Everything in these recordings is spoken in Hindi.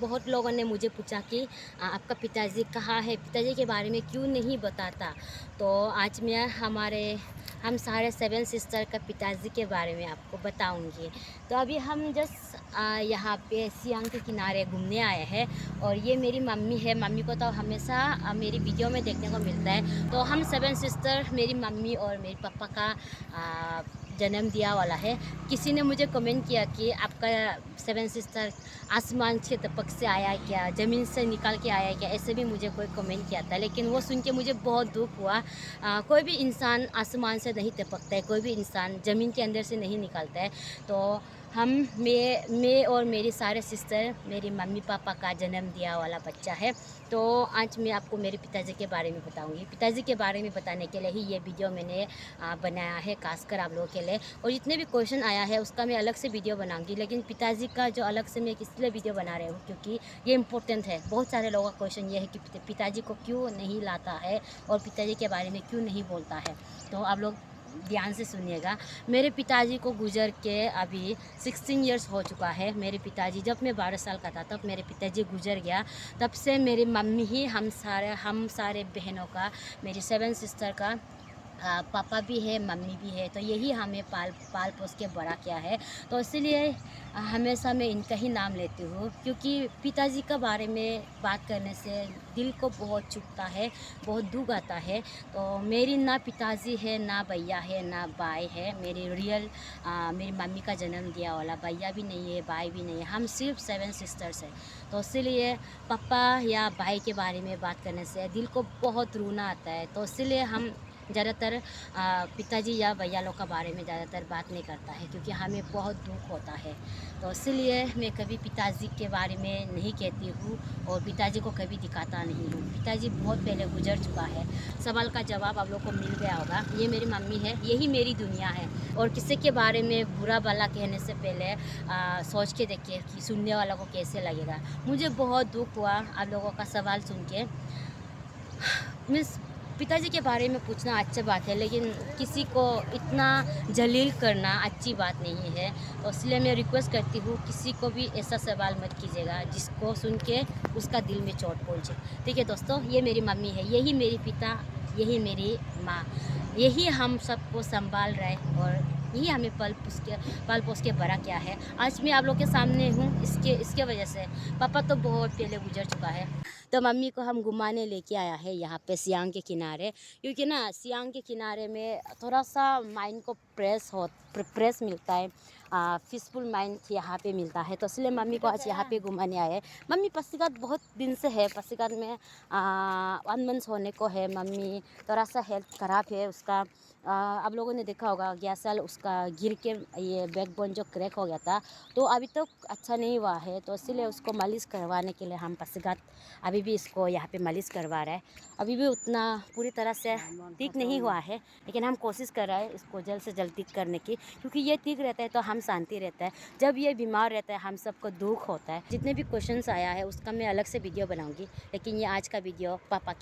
बहुत लोगों ने मुझे पूछा कि आपका पिताजी कहाँ है? पिताजी के बारे में क्यों नहीं बताता? तो आज मैं हम सारे 7 सिस्टर का पिताजी के बारे में आपको बताऊँगी। तो अभी हम जस्ट यहाँ पे सियांग के किनारे घूमने आए हैं और ये मेरी मम्मी है। मम्मी को तो हमेशा मेरी वीडियो में देखने को मिलता है। तो हम 7 सिस्टर मेरी मम्मी और मेरे पापा का जन्म दिया वाला है। किसी ने मुझे कमेंट किया कि आपका 7 सिस्टर आसमान से टपक से आया है क्या? ज़मीन से निकाल के आया है क्या? ऐसे भी मुझे कोई कमेंट किया था, लेकिन वो सुन के मुझे बहुत दुःख हुआ। कोई भी इंसान आसमान से नहीं टपकता है, कोई भी इंसान ज़मीन के अंदर से नहीं निकलता है। तो हम मैं और मेरी सारे सिस्टर मेरी मम्मी-पापा का जन्म दिया वाला बच्चा है। तो आज मैं आपको मेरे पिताजी के बारे में बताऊँगी। पिताजी के बारे में बताने के लिए ही ये वीडियो मैंने बनाया है, ख़ासकर आप लोगों के लिए। और जितने भी क्वेश्चन आया है उसका मैं अलग से वीडियो बनाऊँगी, लेकिन पिताजी का जो अलग से मैं इसलिए वीडियो बना रही हूँ क्योंकि ये इम्पोर्टेंट है। बहुत सारे लोगों का क्वेश्चन ये है कि पिताजी को क्यों नहीं लाता है और पिताजी के बारे में क्यों नहीं बोलता है। तो आप लोग ध्यान से सुनिएगा। मेरे पिताजी को गुज़र के अभी 16 इयर्स हो चुका है। मेरे पिताजी जब मैं 12 साल का था तब मेरे पिताजी गुज़र गया। तब से मेरी मम्मी ही हम सारे बहनों का, मेरी 7 सिस्टर का पापा भी है, मम्मी भी है, तो यही हमें पाल पाल पोस के बड़ा किया है। तो इसीलिए हमेशा मैं इनका ही नाम लेती हूँ, क्योंकि पिताजी के बारे में बात करने से दिल को बहुत चुभता है, बहुत दुःख आता है। तो मेरी ना पिताजी है, ना भैया है, ना भाई है। मेरी मम्मी का जन्म दिया वाला भैया भी नहीं है, भाई भी नहीं है, हम सिर्फ 7 सिस्टर्स हैं। तो इसीलिए पापा या भाई के बारे में बात करने से दिल को बहुत रोना आता है। तो इसीलिए हम ज़्यादातर पिताजी या भैया लोग के बारे में ज़्यादातर बात नहीं करता है, क्योंकि हमें बहुत दुःख होता है। तो इसीलिए मैं कभी पिताजी के बारे में नहीं कहती हूँ और पिताजी को कभी दिखाता नहीं हूँ। पिताजी बहुत पहले गुजर चुका है। सवाल का जवाब आप लोग को मिल गया होगा। ये मेरी मम्मी है, यही मेरी दुनिया है। और किसी के बारे में बुरा भला कहने से पहले सोच के देखिए कि सुनने वालों को कैसे लगेगा। मुझे बहुत दुःख हुआ आप लोगों का सवाल सुन के। मीन्स पिताजी के बारे में पूछना अच्छी बात है, लेकिन किसी को इतना जलील करना अच्छी बात नहीं है। तो इसलिए मैं रिक्वेस्ट करती हूँ, किसी को भी ऐसा सवाल मत कीजिएगा जिसको सुन के उसका दिल में चोट पहुँचे। ठीक है दोस्तों, ये मेरी मम्मी है, यही मेरी पिता, यही मेरी माँ, यही हम सबको संभाल रहे और यही हमें पल पोस के बड़ा किया है। आज मैं आप लोग के सामने हूँ इसके वजह से। पापा तो बहुत पहले गुजर चुका है। तो मम्मी को हम घुमाने लेके आया है यहाँ पे सियांग के किनारे, क्योंकि ना सियांग के किनारे में थोड़ा सा माइंड को प्रेस मिलता है, पीसफुल माइंड यहाँ पे मिलता है। तो इसलिए मम्मी को आज यहाँ पे घुमाने आए हैं। मम्मी पासीघाट बहुत दिन से है, पासीघाट में 1 मंथ होने को है। मम्मी थोड़ा सा हेल्थ ख़राब है उसका। आप लोगों ने देखा होगा 11 साल उसका गिर के ये बैकबोन जो क्रैक हो गया था, तो अभी तक अच्छा नहीं हुआ है। तो इसीलिए उसको मालिश करवाने के लिए हम पासीघाट अभी भी इसको यहाँ पे मालिश करवा रहा है। अभी भी उतना पूरी तरह से ठीक नहीं हुआ है, लेकिन हम कोशिश कर रहे हैं इसको जल्द से जल्द ठीक करने की, क्योंकि ये ठीक रहता है तो हम शांति रहता है। जब ये बीमार रहता है हम सबको दुख होता है। जितने भी क्वेश्चंस आया है उसका मैं अलग से वीडियो बनाऊंगी, लेकिन ये आज का वीडियो पापा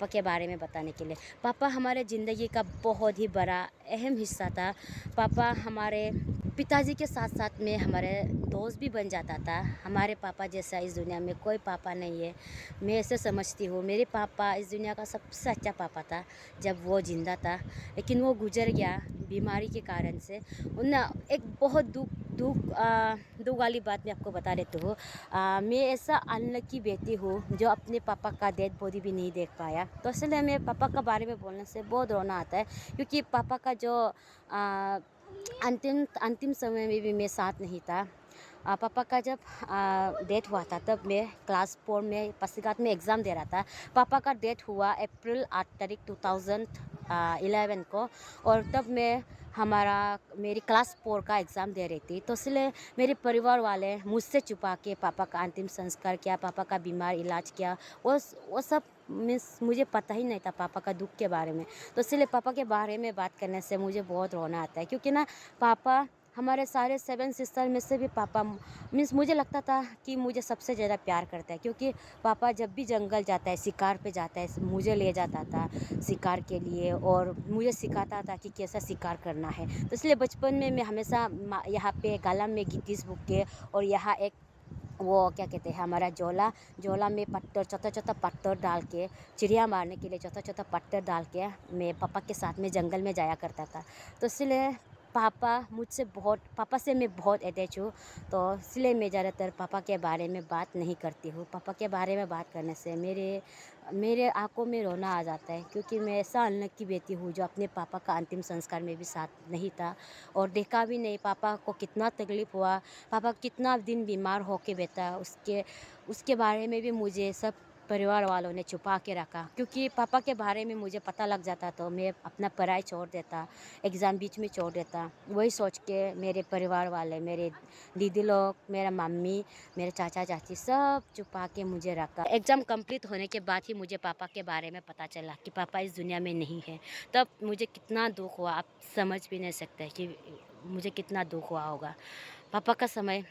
के बारे में बताने के लिए। पापा हमारे ज़िंदगी का बहुत ही बड़ा अहम हिस्सा था। पापा हमारे पिताजी के साथ साथ में हमारे दोस्त भी बन जाता था। हमारे पापा जैसा इस दुनिया में कोई पापा नहीं है, मैं ऐसे समझती हूँ। मेरे पापा इस दुनिया का सबसे अच्छा पापा था जब वो ज़िंदा था, लेकिन वो गुजर गया बीमारी के कारण से। उन एक बहुत दुख वाली बात मैं आपको बता देती हूँ। मैं ऐसा अनलकी बेटी हूँ जो अपने पापा का डेड बॉडी भी नहीं देख पाया। तो इसलिए मैं पापा के बारे में बोलने से बहुत रोना आता है, क्योंकि पापा का जो अंतिम समय में भी मैं साथ नहीं था। पापा का जब डेथ हुआ था तब मैं क्लास 4 में पासीघाट में एग्ज़ाम दे रहा था। पापा का डेथ हुआ अप्रैल 8 तारीख 2011 को, और तब मैं मेरी क्लास 4 का एग्ज़ाम दे रही थी। तो इसलिए मेरे परिवार वाले मुझसे छुपा के पापा का अंतिम संस्कार किया, पापा का बीमार इलाज किया। वो सब मीन्स मुझे पता ही नहीं था पापा का दुख के बारे में। तो इसलिए पापा के बारे में बात करने से मुझे बहुत रोना आता है, क्योंकि ना पापा हमारे सारे 7 सिस्टर में से भी पापा मीन्स मुझे लगता था कि मुझे सबसे ज़्यादा प्यार करता है, क्योंकि पापा जब भी जंगल जाता है, शिकार पे जाता है, मुझे ले जाता था शिकार के लिए और मुझे सिखाता था कि कैसा शिकार करना है। तो इसलिए बचपन में मैं हमेशा यहाँ पे गाला में गिट्टिस बुक के और यहाँ एक वो क्या कहते हैं, हमारा झोला झोला में पत्थर, छोटा छोटा पत्थर डाल के, चिड़िया मारने के लिए छोटा छोटा पत्थर डाल के मैं पापा के साथ में जंगल में जाया करता था। तो इसलिए पापा से मैं बहुत अटैच हूँ। तो इसलिए मैं ज़्यादातर पापा के बारे में बात नहीं करती हूँ। पापा के बारे में बात करने से मेरे मेरे आँखों में रोना आ जाता है, क्योंकि मैं ऐसा अनलक्की बेटी हूँ जो अपने पापा का अंतिम संस्कार में भी साथ नहीं था और देखा भी नहीं पापा को कितना तकलीफ़ हुआ, पापा कितना दिन बीमार होके बैठा। उसके उसके बारे में भी मुझे सब परिवार वालों ने छुपा के रखा, क्योंकि पापा के बारे में मुझे पता लग जाता तो मैं अपना पढ़ाई छोड़ देता, एग्ज़ाम बीच में छोड़ देता। वही सोच के मेरे परिवार वाले, मेरे दीदी लोग, मेरा मम्मी, मेरे चाचा चाची सब छुपा के मुझे रखा। एग्ज़ाम कंप्लीट होने के बाद ही मुझे पापा के बारे में पता चला कि पापा इस दुनिया में नहीं है। तब मुझे कितना दुख हुआ, आप समझ भी नहीं सकते कि मुझे कितना दुख हुआ होगा। पापा का समय,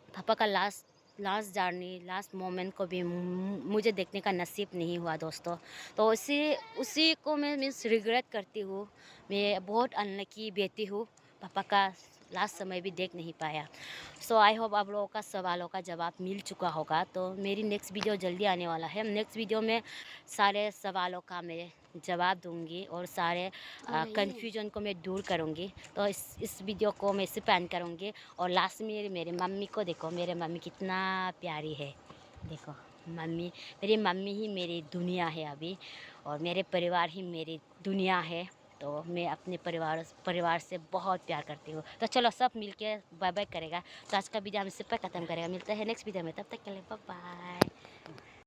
पापा का last last journey, last moment को भी मुझे देखने का नसीब नहीं हुआ दोस्तों। तो उसी उसी को मैं मीन्स रिग्रेट करती हूँ। मैं बहुत अनलकी बेटी हूँ, पापा का लास्ट समय भी देख नहीं पाया। सो आई होप आप लोगों का सवालों का जवाब मिल चुका होगा। तो मेरी नेक्स्ट वीडियो जल्दी आने वाला है। नेक्स्ट वीडियो में सारे सवालों का मैं जवाब दूंगी और सारे कन्फ्यूजन को मैं दूर करूंगी। तो इस वीडियो को मैं इसी पे एंड करूंगी। और लास्ट में मेरे मम्मी को देखो, मेरे मम्मी कितना प्यारी है। देखो मम्मी, मेरी मम्मी ही मेरी दुनिया है अभी, और मेरे परिवार ही मेरी दुनिया है। तो मैं अपने परिवार से बहुत प्यार करती हूँ। तो चलो सब मिलके बाय बाय करेगा। तो आज का वीडियो हम इसी पर ख़त्म करेगा। मिलते हैं नेक्स्ट वीडियो में, तब तक के लिए बाय बाय।